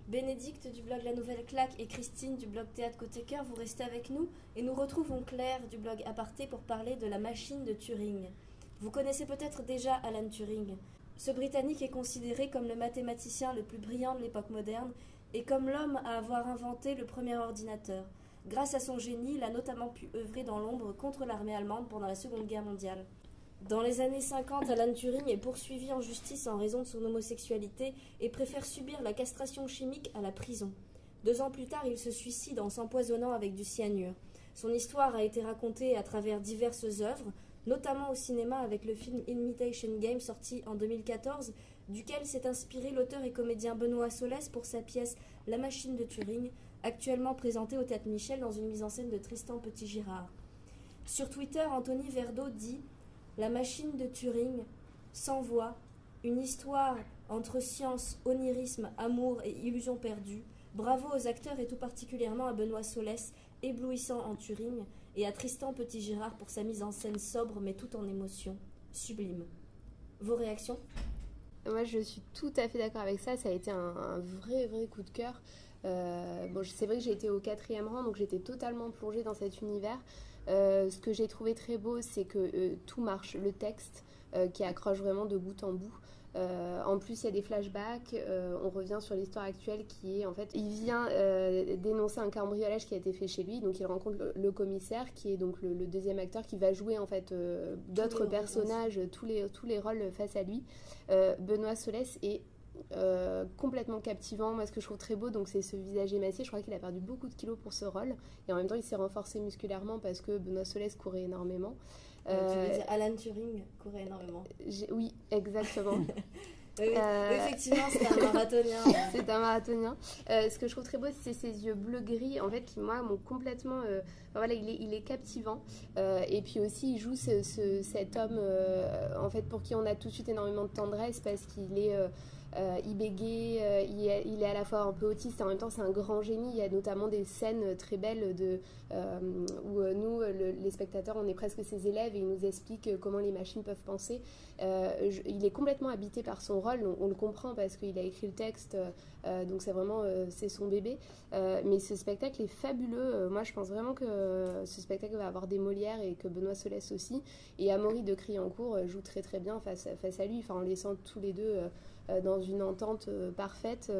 Bénédicte du blog La Nouvelle Claque et Christine du blog Théâtre Côté Cœur, vous restez avec nous et nous retrouvons Claire du blog Aparté pour parler de la machine de Turing. Vous connaissez peut-être déjà Alan Turing. Ce Britannique est considéré comme le mathématicien le plus brillant de l'époque moderne et comme l'homme à avoir inventé le premier ordinateur. Grâce à son génie, il a notamment pu œuvrer dans l'ombre contre l'armée allemande pendant la Seconde Guerre mondiale. Dans les années 50, Alan Turing est poursuivi en justice en raison de son homosexualité et préfère subir la castration chimique à la prison. 2 ans plus tard, il se suicide en s'empoisonnant avec du cyanure. Son histoire a été racontée à travers diverses œuvres, notamment au cinéma avec le film Imitation Game sorti en 2014, duquel s'est inspiré l'auteur et comédien Benoît Solès pour sa pièce La Machine de Turing, actuellement présentée au Théâtre Michel dans une mise en scène de Tristan Petit-Girard. Sur Twitter, Anthony Verdeau dit « La machine de Turing, sans voix, une histoire entre science, onirisme, amour et illusion perdue. Bravo aux acteurs et tout particulièrement à Benoît Solès, éblouissant en Turing, et à Tristan Petit-Girard pour sa mise en scène sobre mais tout en émotion. Sublime. » Vos réactions ? Moi, je suis tout à fait d'accord avec ça. Ça a été un vrai coup de cœur. C'est vrai que j'ai été au 4e rang, donc j'étais totalement plongée dans cet univers. Ce que j'ai trouvé très beau, c'est que tout marche. Le texte qui accroche vraiment de bout en bout. En plus, il y a des flashbacks. On revient sur l'histoire actuelle qui est, en fait, il vient dénoncer un cambriolage qui a été fait chez lui. Donc, il rencontre le commissaire, qui est donc le deuxième acteur, qui va jouer en fait d'autres personnages, tous les rôles face à lui. Benoît Solès est complètement captivant. Moi, ce que je trouve très beau, donc, c'est ce visage émacié. Je crois qu'il a perdu beaucoup de kilos pour ce rôle. Et en même temps, il s'est renforcé musculairement parce que Benoît Solès courait énormément. Tu veux dire Alan Turing courait énormément. Oui, exactement. Oui, effectivement, c'est un marathonien. C'est un marathonien. Ce que je trouve très beau, c'est ses yeux bleu-gris, en fait, qui, moi, m'ont complètement... voilà, il est captivant. Et puis aussi, il joue cet homme, en fait, pour qui on a tout de suite énormément de tendresse, parce qu'il est... il bégaye, il est à la fois un peu autiste et en même temps c'est un grand génie. Il y a notamment des scènes très belles où nous, les spectateurs, on est presque ses élèves et il nous explique comment les machines peuvent penser. Il est complètement habité par son rôle, on le comprend parce qu'il a écrit le texte, donc c'est vraiment c'est son bébé. Mais ce spectacle est fabuleux. Moi je pense vraiment que ce spectacle va avoir des Molières et que Benoît Solès aussi. Et Amaury de Criancourt joue très très bien face à lui, en laissant tous les deux dans une entente parfaite.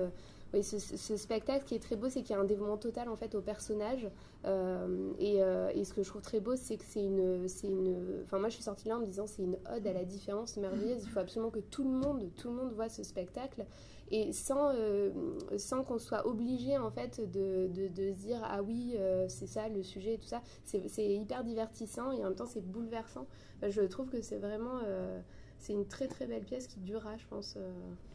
Oui, ce spectacle qui est très beau, c'est qu'il y a un dévouement total en fait au personnage. Et ce que je trouve très beau, c'est que c'est une. Enfin, moi, je suis sortie là en me disant c'est une ode à la différence merveilleuse. Il faut absolument que tout le monde voit ce spectacle et sans qu'on soit obligé en fait de se dire ah oui c'est ça le sujet et tout ça. C'est hyper divertissant et en même temps c'est bouleversant. Je trouve que c'est vraiment c'est une très très belle pièce qui durera, je pense.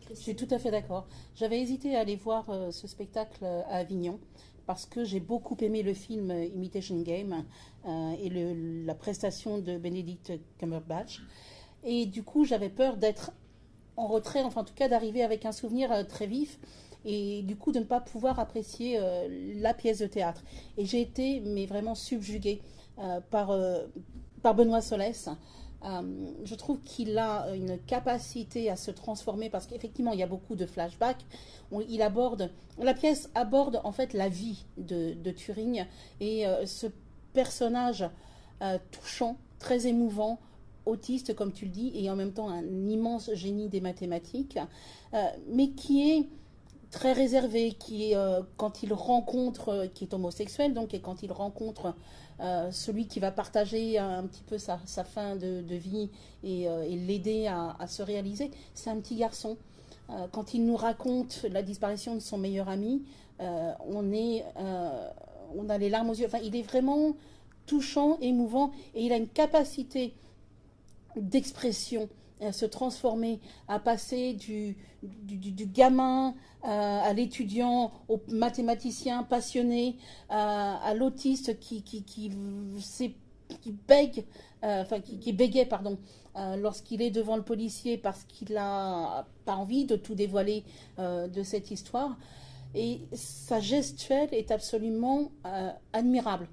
Je suis tout à fait d'accord. J'avais hésité à aller voir ce spectacle à Avignon parce que j'ai beaucoup aimé le film Imitation Game et la prestation de Benedict Cumberbatch. Et du coup, j'avais peur d'être en retrait, enfin en tout cas d'arriver avec un souvenir très vif et du coup de ne pas pouvoir apprécier la pièce de théâtre. Et j'ai été mais vraiment subjuguée par Benoît Solès. Je trouve qu'il a une capacité à se transformer parce qu'effectivement il y a beaucoup de flashbacks. La pièce aborde en fait la vie de Turing et ce personnage touchant, très émouvant, autiste comme tu le dis et en même temps un immense génie des mathématiques, mais qui est très réservé, qui est quand il rencontre, qui est homosexuel donc, et quand il rencontre celui qui va partager un petit peu sa fin de vie et l'aider à se réaliser, c'est un petit garçon. Quand il nous raconte la disparition de son meilleur ami, on a les larmes aux yeux. Enfin, il est vraiment touchant, émouvant, et il a une capacité d'expression, à se transformer, à passer du gamin à l'étudiant, au mathématicien passionné, à l'autiste qui bègue, qui bégait, pardon, lorsqu'il est devant le policier parce qu'il n'a pas envie de tout dévoiler de cette histoire. Et sa gestuelle est absolument admirable.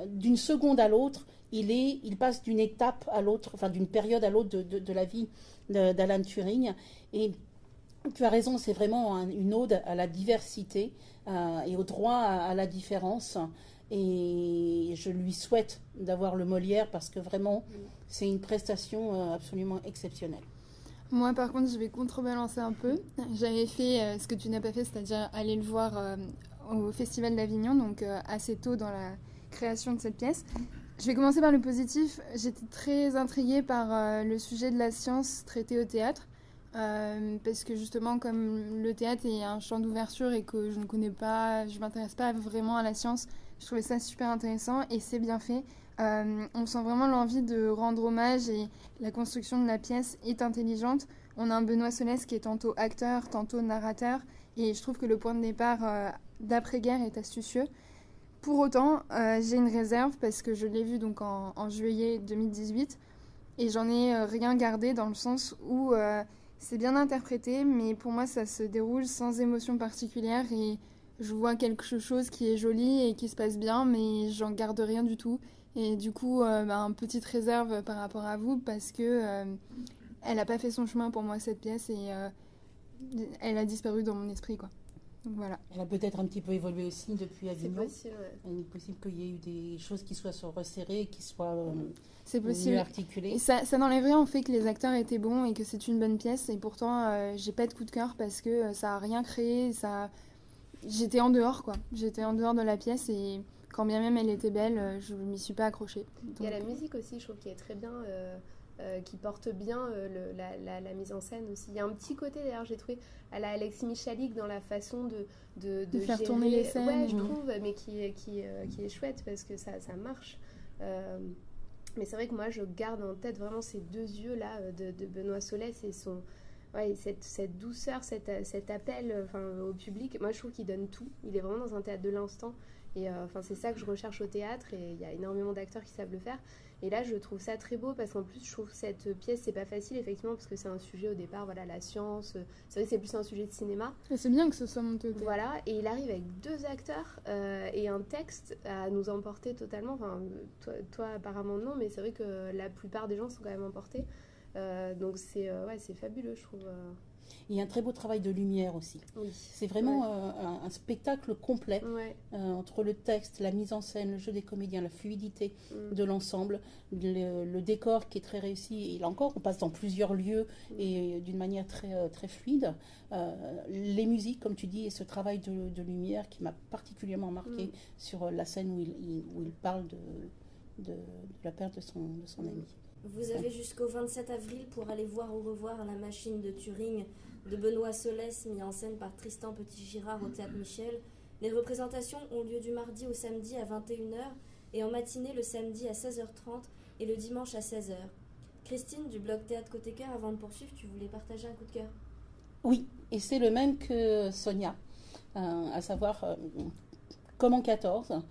d'une seconde à l'autre, il passe d'une étape à l'autre, enfin d'une période à l'autre de la vie d'Alan Turing. Et tu as raison, c'est vraiment une ode à la diversité et au droit à la différence. Et je lui souhaite d'avoir le Molière parce que vraiment, c'est une prestation absolument exceptionnelle. Moi, par contre, je vais contrebalancer un peu. J'avais fait ce que tu n'as pas fait, c'est-à-dire aller le voir au Festival d'Avignon, donc assez tôt dans la création de cette pièce. Je vais commencer par le positif. J'étais très intriguée par le sujet de la science traité au théâtre, parce que justement, comme le théâtre est un champ d'ouverture et que je ne connais pas, je ne m'intéresse pas vraiment à la science, je trouvais ça super intéressant et c'est bien fait. On sent vraiment l'envie de rendre hommage et la construction de la pièce est intelligente. On a un Benoît Solès qui est tantôt acteur, tantôt narrateur, et je trouve que le point de départ d'après-guerre est astucieux. Pour autant, j'ai une réserve parce que je l'ai vu donc en juillet 2018 et j'en ai rien gardé dans le sens où c'est bien interprété, mais pour moi ça se déroule sans émotion particulière et je vois quelque chose qui est joli et qui se passe bien, mais j'en garde rien du tout. Et du coup, une petite réserve par rapport à vous parce que elle n'a pas fait son chemin pour moi cette pièce et elle a disparu dans mon esprit, quoi. Donc voilà. Elle a peut-être un petit peu évolué aussi depuis Avignon. C'est possible, ouais. Il est possible qu'il y ait eu des choses qui soient resserrées et qui soient c'est possible. mieux articulées. Et ça n'enlève rien au fait que les acteurs étaient bons et que c'est une bonne pièce. Et pourtant, j'ai pas de coup de cœur parce que ça a rien créé. J'étais en dehors, quoi. J'étais en dehors de la pièce et quand bien même elle était belle, je m'y suis pas accrochée. Donc... Il y a la musique aussi, je trouve, qui est très bien... qui porte bien la mise en scène aussi. Il y a un petit côté, d'ailleurs, j'ai trouvé, à la Alexis Michalik dans la façon de faire gérer, tourner les scènes. Ouais, je trouve, mais qui est chouette parce que ça marche. Mais c'est vrai que moi, je garde en tête vraiment ces deux yeux-là de Benoît Solès et cette douceur, cet appel au public. Moi, je trouve qu'il donne tout. Il est vraiment dans un théâtre de l'instant. Et c'est ça que je recherche au théâtre et il y a énormément d'acteurs qui savent le faire. Et là, je trouve ça très beau parce qu'en plus, je trouve que cette pièce, c'est pas facile, effectivement, parce que c'est un sujet au départ, voilà, la science. C'est vrai que c'est plus un sujet de cinéma. Et c'est bien que ce soit monté au théâtre. Voilà, et il arrive avec deux acteurs et un texte à nous emporter totalement. Enfin, toi apparemment non, mais c'est vrai que la plupart des gens sont quand même emportés. Donc c'est fabuleux, je trouve. Il y a un très beau travail de lumière aussi. Oui. C'est vraiment un spectacle complet entre le texte, la mise en scène, le jeu des comédiens, la fluidité de l'ensemble, le décor qui est très réussi. Et là encore, on passe dans plusieurs lieux et d'une manière très, très fluide. Les musiques, comme tu dis, et ce travail de lumière qui m'a particulièrement marqué sur la scène où il parle de la perte de son ami. Vous avez jusqu'au 27 avril pour aller voir ou revoir La Machine de Turing de Benoît Solès, mis en scène par Tristan Petit-Girard au Théâtre Michel. Les représentations ont lieu du mardi au samedi à 21h et en matinée le samedi à 16h30 et le dimanche à 16h. Christine, du blog Théâtre Côté Cœur, avant de poursuivre, tu voulais partager un coup de cœur? Oui, et c'est le même que Sonia, à savoir Comme en 14,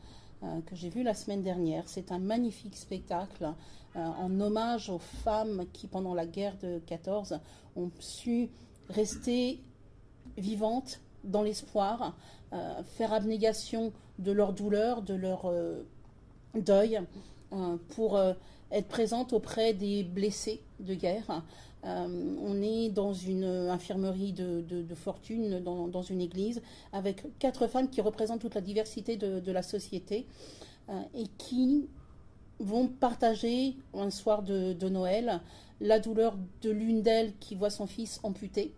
que j'ai vu la semaine dernière. C'est un magnifique spectacle en hommage aux femmes qui, pendant la guerre de 14, ont su rester vivantes dans l'espoir, faire abnégation de leur douleur, de leur deuil, pour être présentes auprès des blessés de guerre. On est dans une infirmerie de fortune, dans une église, avec 4 femmes qui représentent toute la diversité de la société et qui vont partager un soir de Noël la douleur de l'une d'elles qui voit son fils amputé.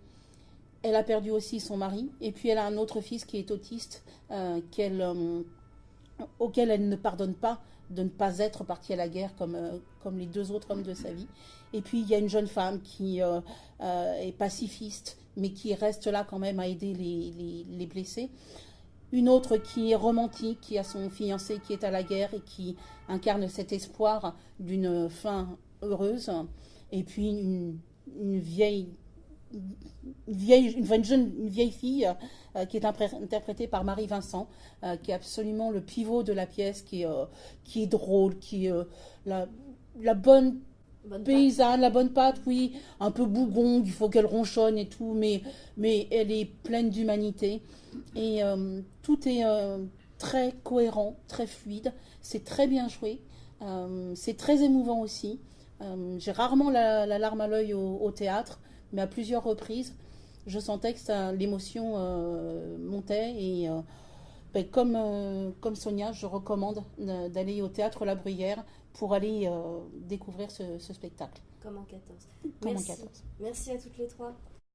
Elle a perdu aussi son mari, et puis elle a un autre fils qui est autiste, auquel elle ne pardonne pas de ne pas être partie à la guerre comme les 2 autres hommes de sa vie. Et puis il y a une jeune femme qui est pacifiste, mais qui reste là quand même à aider les blessés. Une autre qui est romantique, qui a son fiancé qui est à la guerre et qui incarne cet espoir d'une fin heureuse. Et puis une vieille fille qui est interprétée par Marie Vincent, qui est absolument le pivot de la pièce, qui est drôle, qui est la bonne paysanne, la bonne patte, oui, un peu bougon, il faut qu'elle ronchonne et tout, mais elle est pleine d'humanité. Et tout est très cohérent, très fluide. C'est très bien joué. C'est très émouvant aussi. J'ai rarement la larme à l'œil au théâtre, mais à plusieurs reprises, je sentais que l'émotion montait. Et comme Sonia, je recommande d'aller au théâtre La Bruyère pour aller découvrir ce spectacle. Comme en 14. Comme en Merci. 14. Merci à toutes les trois.